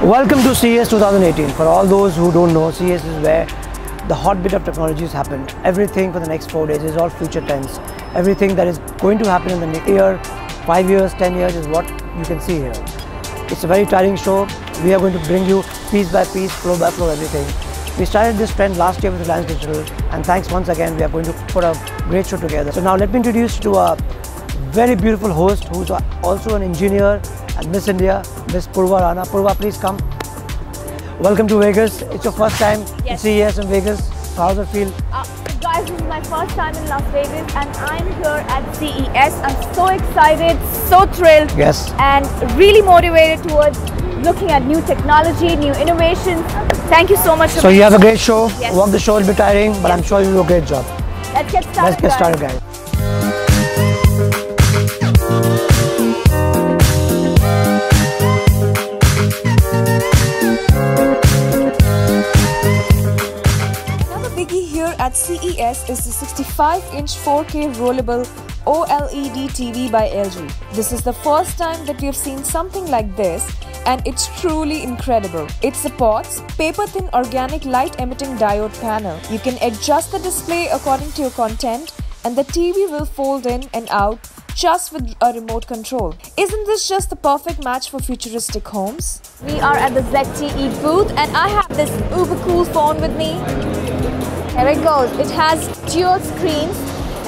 Welcome to CES 2018. For all those who don't know, CES is where the hot bit of technologies happen. Everything for the next 4 days is all future tense. Everything that is going to happen in the next year, 5 years, 10 years is what you can see here. It's a very tiring show. We are going to bring you piece by piece, flow by flow, everything. We started this trend last year with Reliance Digital, and thanks once again, we are going to put a great show together. So now let me introduce you to a very beautiful host who's also an engineer and Miss India, Miss Purva Rana. Purva, please come. Welcome to Vegas. It's your first time in CES in Vegas. How does it feel? Guys, this is my first time in Las Vegas and I'm here at CES. I'm so excited, so thrilled, and really motivated towards looking at new technology, new innovations. Thank you so much. So you have a great show. Walk the show will be tiring, but I'm sure you do a great job. Let's get started. Let's get started, guys. At CES is the 65-inch 4K rollable OLED TV by LG. This is the first time that we have seen something like this, and it's truly incredible. It supports paper-thin organic light-emitting diode panel. You can adjust the display according to your content, and the TV will fold in and out just with a remote control. Isn't this just the perfect match for futuristic homes? We are at the ZTE booth and I have this uber cool phone with me. Here it goes. It has dual screens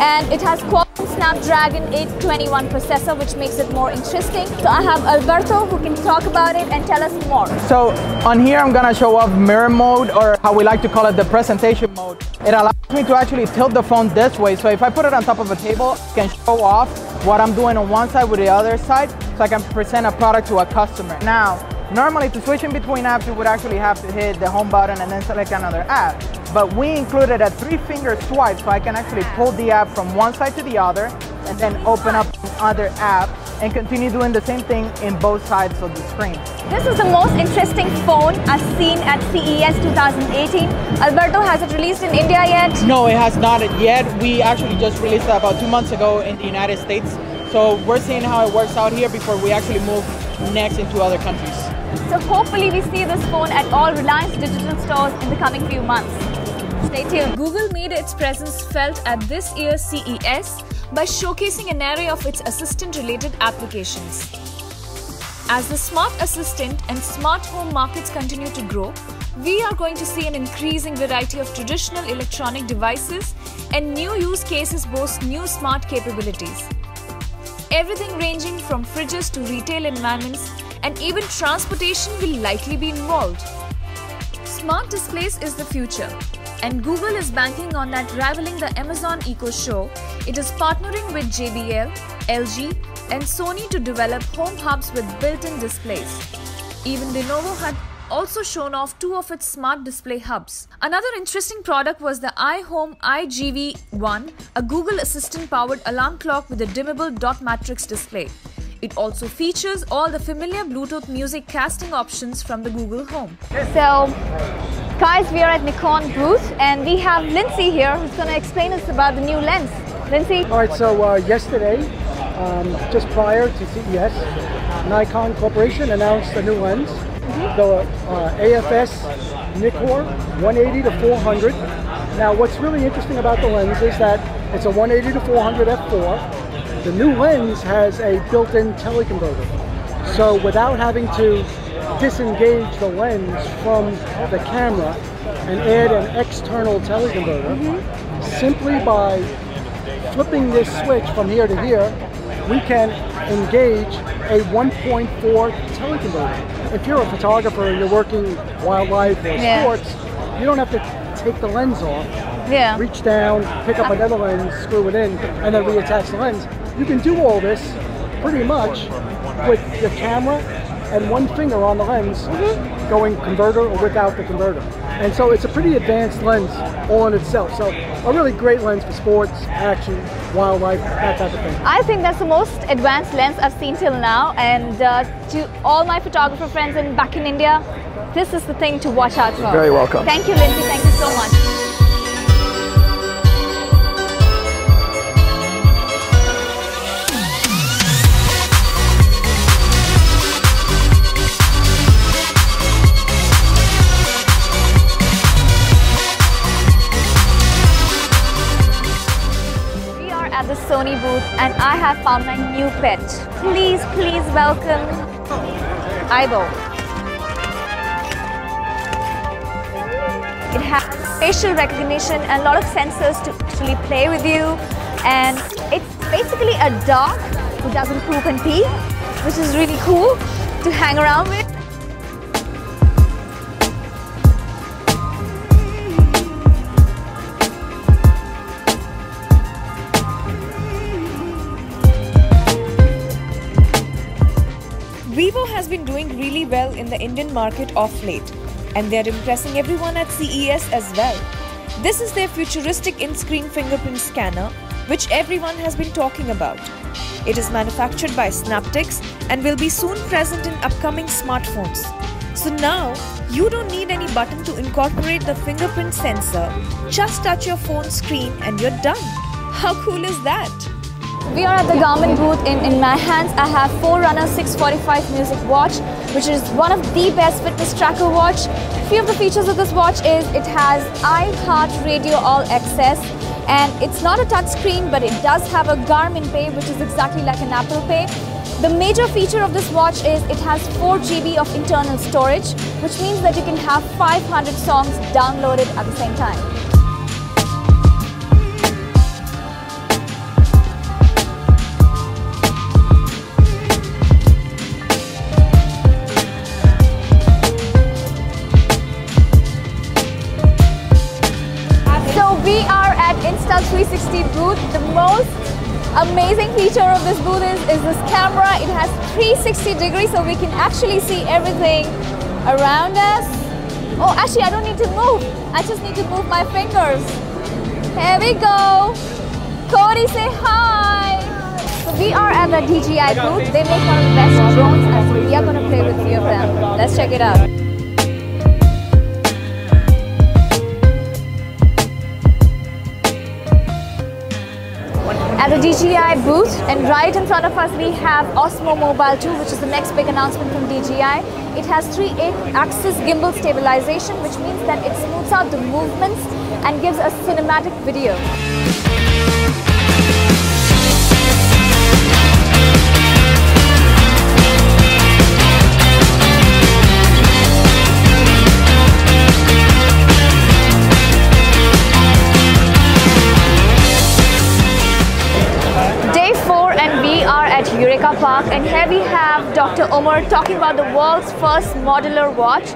and it has Qualcomm Snapdragon 821 processor, which makes it more interesting. So I have Alberto who can talk about it and tell us more. So on here I'm gonna show off mirror mode, or how we like to call it, the presentation mode. It allows me to actually tilt the phone this way, so if I put it on top of a table, I can show off what I'm doing on one side with the other side, so I can present a product to a customer. Now, normally to switch in between apps, you would actually have to hit the home button and then select another app. But we included a 3-finger swipe, so I can actually pull the app from one side to the other and then open up another app and continue doing the same thing in both sides of the screen. This is the most interesting phone I've seen at CES 2018. Alberto, has it released in India yet? No, it has not yet. We actually just released it about 2 months ago in the United States. So we're seeing how it works out here before we actually move next into other countries. So hopefully we see this phone at all Reliance Digital stores in the coming few months. Stay tuned. Google made its presence felt at this year's CES by showcasing an array of its assistant-related applications. As the smart assistant and smart home markets continue to grow, we are going to see an increasing variety of traditional electronic devices, and new use cases boast new smart capabilities. Everything ranging from fridges to retail environments, and even transportation will likely be involved. Smart displays is the future, and Google is banking on that rivaling the Amazon Echo Show. It is partnering with JBL, LG, and Sony to develop home hubs with built-in displays. Even Lenovo had also shown off 2 of its smart display hubs. Another interesting product was the iHome iGV1, a Google Assistant-powered alarm clock with a dimmable dot matrix display. It also features all the familiar Bluetooth music casting options from the Google Home. So, guys, we are at Nikon booth and we have Lindsay here who's going to explain us about the new lens. Lindsay? Alright, so yesterday, just prior to CES, Nikon Corporation announced a new lens, the AFS Nikkor 180 to 400. Now what's really interesting about the lens is that it's a 180 to 400 f4. The new lens has a built-in teleconverter. So without having to disengage the lens from the camera and add an external teleconverter, simply by flipping this switch from here to here, we can engage a 1.4 teleconverter. If you're a photographer and you're working wildlife or sports, you don't have to take the lens off, reach down, pick up another lens, screw it in, and then reattach the lens. You can do all this pretty much with the camera and one finger on the lens, going converter or without the converter. And so it's a pretty advanced lens all in itself. So a really great lens for sports, action, wildlife, that type of thing. I think that's the most advanced lens I've seen till now, and to all my photographer friends back in India, this is the thing to watch out for. You're very welcome. Thank you, Lindsay. Thank you so much. At the Sony booth, and I have found my new pet. Please welcome Aibo. It has facial recognition and a lot of sensors to actually play with you, and it's basically a dog who doesn't poop and pee, which is really cool to hang around with. Vivo has been doing really well in the Indian market of late, and they're impressing everyone at CES as well. This is their futuristic in-screen fingerprint scanner, which everyone has been talking about. It is manufactured by Snaptics and will be soon present in upcoming smartphones. So now, you don't need any button to incorporate the fingerprint sensor. Just touch your phone screen and you're done. How cool is that? We are at the Garmin booth. In my hands I have Forerunner 645 Music Watch, which is one of the best fitness tracker watch. Few of the features of this watch is it has iHeart Radio All Access, and it's not a touch screen, but it does have a Garmin Pay, which is exactly like an Apple Pay. The major feature of this watch is it has 4 GB of internal storage, which means that you can have 500 songs downloaded at the same time. We are at Insta360 booth. The most amazing feature of this booth is this camera. It has 360 degrees, so we can actually see everything around us. Oh, actually I don't need to move. I just need to move my fingers. Here we go. Cody, say hi. So we are at the DJI booth. They make one of the best drones, and we are going to play with 3 of them. Let's check it out. At the DJI booth, and right in front of us we have Osmo Mobile 2, which is the next big announcement from DJI. It has 3 8-axis gimbal stabilization, which means that it smooths out the movements and gives a cinematic video. Eureka Park, and here we have Dr. Omar talking about the world's first modular watch.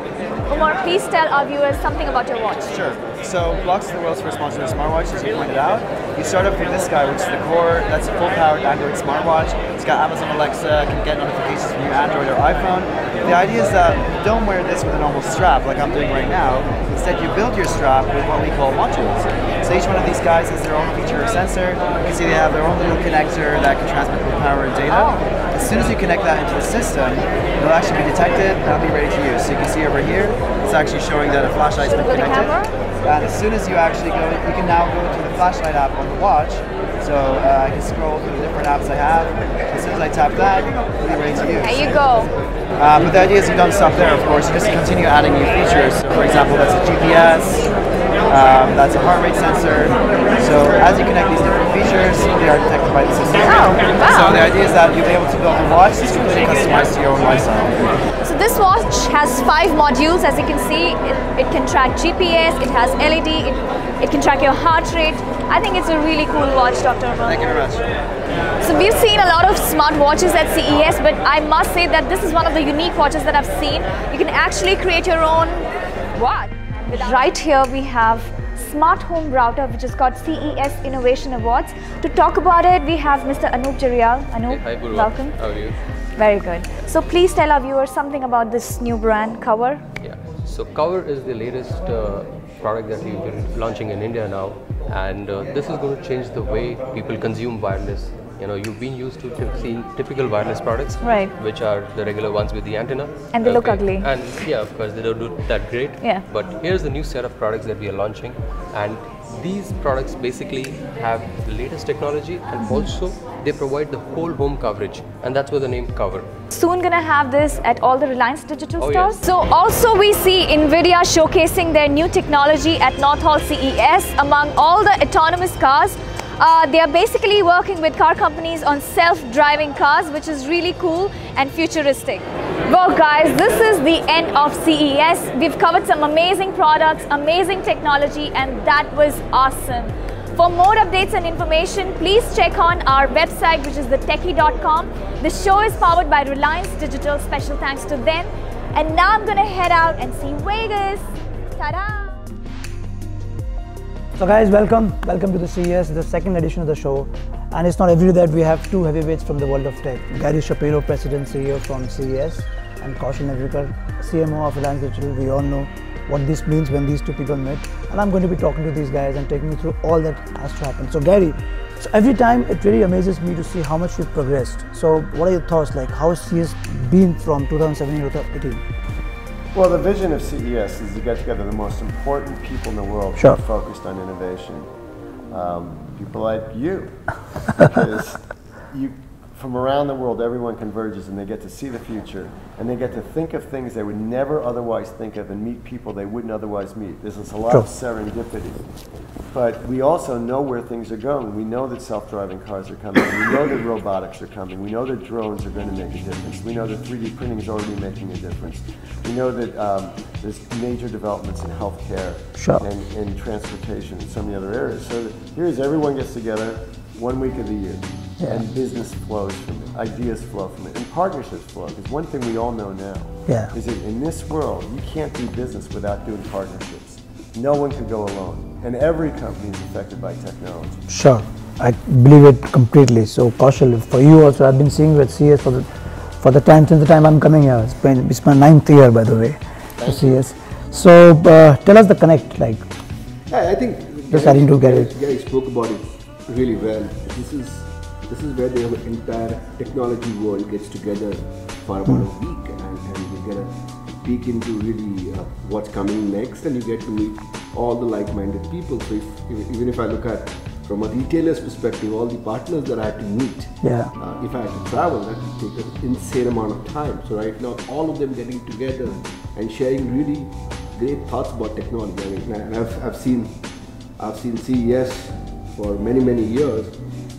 Omar, please tell our viewers something about your watch. Sure. So Blox is the world's first modular smartwatch, as you pointed out. You start off with this guy, which is the core. That's a full-powered Android smartwatch. It's got Amazon Alexa, can get notifications from your Android or iPhone. The idea is that you don't wear this with a normal strap like I'm doing right now. Instead, you build your strap with what we call modules. So each one of these guys has their own feature or sensor. You can see they have their own little connector that can transmit the power and data. As soon as you connect that into the system, it'll actually be detected and it'll be ready to use. So you can see over here, it's actually showing that a flashlight's been connected. And as soon as you actually go, you can now go to the flashlight app on the watch. So I can scroll through the different apps I have. As soon as I tap that, it'll be ready to use. There you go. But the idea is you don't stop there, of course. You just continue adding new features. So for example, that's a GPS. That's a heart rate sensor. So as you connect these different features, they are detected by the system. Oh, wow. So the idea is that you'll be able to build a watch that's completely customized to your own lifestyle. So this watch has 5 modules. As you can see, it can track GPS, it has LED, it can track your heart rate. I think it's a really cool watch, Dr. Omar. Thank you very much. So we've seen a lot of smart watches at CES, but I must say that this is one of the unique watches that I've seen. You can actually create your own watch. Right here we have Smart Home Router, which has got CES Innovation Awards. To talk about it, we have Mr. Anup Jarial. Anup, Hi, Purva. welcome. How are you? Very good. So please tell our viewers something about this new brand, Cover. Yeah. So Cover is the latest product that we've been launching in India now, and this is going to change the way people consume wireless. You know, you've been used to seeing typical wireless products, Right. which are the regular ones with the antenna. And they look ugly. And yeah, of course, they don't do that great. Yeah. But here's the new set of products that we are launching, and these products basically have the latest technology, and also they provide the whole home coverage, and that's where the name Cover. Soon gonna have this at all the Reliance digital Oh, stores. yes. So also we see Nvidia showcasing their new technology at North Hall CES. Among all the autonomous cars, they are basically working with car companies on self-driving cars, which is really cool and futuristic. Well guys, this is the end of CES. We've covered some amazing products, amazing technology, and that was awesome. For more updates and information, please check on our website, which is thetechie.com. The show is powered by Reliance Digital. Special thanks to them. And now I'm gonna head out and see Vegas. Ta-da! So guys, welcome to the CES, the second edition of the show. And it's not every day that we have two heavyweights from the world of tech. Gary Shapiro, President CEO from CES, and Kaushal Navrikar, CMO of Reliance Digital. We all know what this means when these two people meet. And I'm going to be talking to these guys and taking you through all that has to happen. So Gary, so every time it really amazes me to see how much we've progressed. So what are your thoughts? Like, how has CES been from 2017 to 2018? Well, the vision of CES is to get together the most important people in the world Sure. who are focused on innovation. People like you, because from around the world, everyone converges and they get to see the future, and they get to think of things they would never otherwise think of and meet people they wouldn't otherwise meet. There's a lot of serendipity. But we also know where things are going. We know that self-driving cars are coming. We know that robotics are coming. We know that drones are going to make a difference. We know that 3D printing is already making a difference. We know that there's major developments in healthcare and in transportation and some of the other areas. So here's everyone gets together 1 week of the year. And business flows from it, ideas flow from it, and partnerships flow. Because one thing we all know now is that in this world, you can't do business without doing partnerships. No one can go alone, and every company is affected by technology. Sure, I believe it completely. So Kaushal, for you also, I've been seeing you at CES since the time I'm coming here. It's my 9th year, by the way, to CES. So tell us the connect, like. I think just adding to Gary spoke about it really well. This is where the entire technology world gets together for about a week, and you get a peek into really what's coming next, and you get to meet all the like-minded people. So even if I look at from a retailer's perspective, all the partners that I had to meet, if I had to travel, that would take an insane amount of time. So right now, all of them getting together and sharing really great thoughts about technology. I mean, and I've seen CES for many years.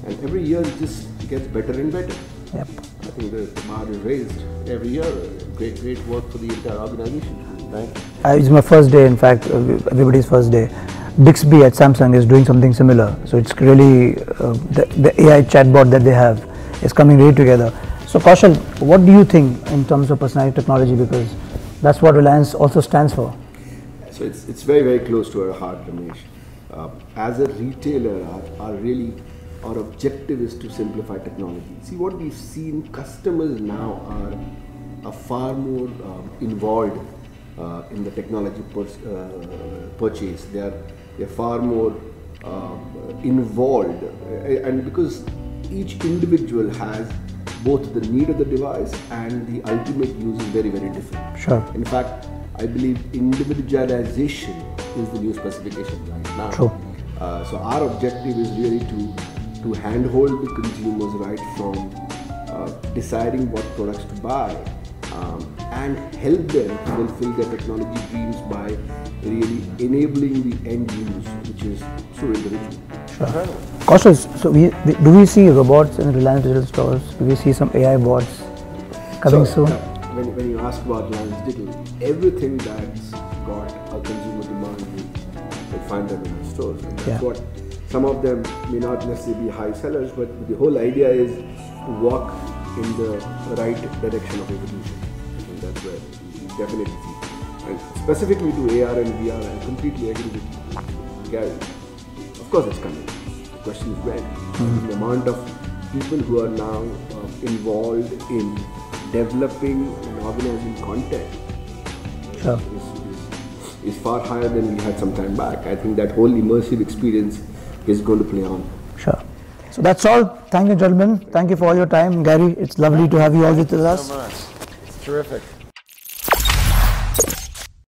And every year it just gets better and better. Yep. I think the bar is raised every year. Great work for the entire organization. Thank you. It's my first day, in fact, everybody's first day. Bixby at Samsung is doing something similar. So it's really, the AI chatbot that they have is coming really together. So Kaushal, what do you think in terms of personalized technology? Because that's what Reliance also stands for. So it's very close to our heart, Ramesh. As a retailer, our objective is to simplify technology. See, what we've seen, customers now are far more involved in the technology purchase. They're far more involved, and because each individual has both the need of the device and the ultimate use is very different. Sure. In fact, I believe individualization is the new specification right now. True. So our objective is really to handhold the consumers right from deciding what products to buy and help them to fulfill their technology dreams by really enabling the end use, which is so individual. Sure. Kaushal, so do we see robots in the Reliance Digital stores? Do we see some AI bots coming soon? When you ask about Reliance Digital, everything that's got a consumer demand, you'll find them in the stores. And that's what some of them may not necessarily be high sellers, but the whole idea is to walk in the right direction of evolution. And that's where we definitely see. And specifically to AR and VR, I completely agree with Gary. Of course it's coming. The question is when. The amount of people who are now involved in developing and organizing content is is far higher than we had some time back. I think that whole immersive experience is going to play on. Sure. So that's all. Thank you, gentlemen. Thank you for all your time. Gary, it's lovely to have you all with us. Thank you so much. It's terrific.